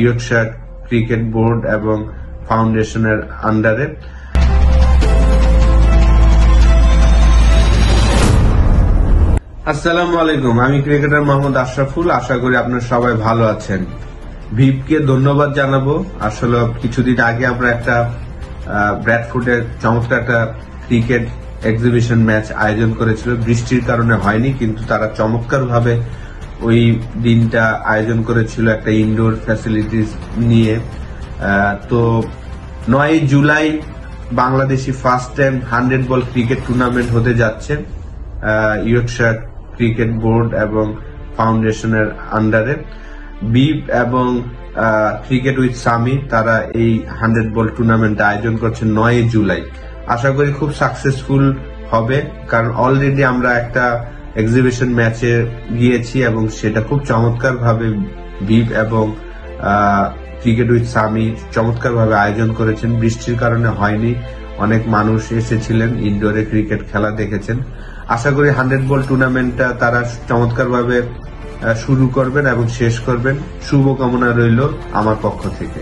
Yorkshire cricket board এবং ফাউন্ডেশনের আন্ডারে। আসসালামু আলাইকুম, আমি ক্রিকেটার মোহাম্মদ আশরাফুল। আশা করি আপনারা সবাই ভালো আছেন। ভিপকে ধন্যবাদ জানাবো। আসলে কিছুদিন আগে আমরা একটা ব্র্যাডফোর্ডের চমৎকার একটা ক্রিকেট এক্সিবিশন ম্যাচ আয়োজন করেছিল। বৃষ্টির কারণে হয়নি, কিন্তু তারা চমৎকার ভাবে ওই দিনটা আয়োজন করেছিল একটা ইনডোর ফ্যাসিলিটিস নিয়ে। তো 9 July Bangladeshi first time 100 ball cricket tournament হতে যাচ্ছে ইয়র্কশায়ার ক্রিকেট বোর্ড এবং ফাউন্ডেশনের আন্ডারে। বিপ এবং ক্রিকেট উইথ সামি তারা এই 100 বল টুর্নামেন্ট আয়োজন করছে 9 জুলাই। আশা করি খুব সাকসেসফুল হবে, কারণ অলরেডি আমরা একটা এক্সিবিশন ম্যাচে গিয়েছি এবং সেটা খুব চমৎকার ভাবে বিপ এবং ক্রিকেট উইথ সামি চমৎকার ভাবে আয়োজন করেছেন। বৃষ্টির কারণে হয়নি, অনেক মানুষ এসেছিলেন, ইনডোরে ক্রিকেট খেলা দেখেছেন। আশা করি 100 বল টুর্নামেন্টটা তারা চমৎকার ভাবে শুরু করবেন এবং শেষ করবেন। শুভকামনা রইল আমার পক্ষ থেকে।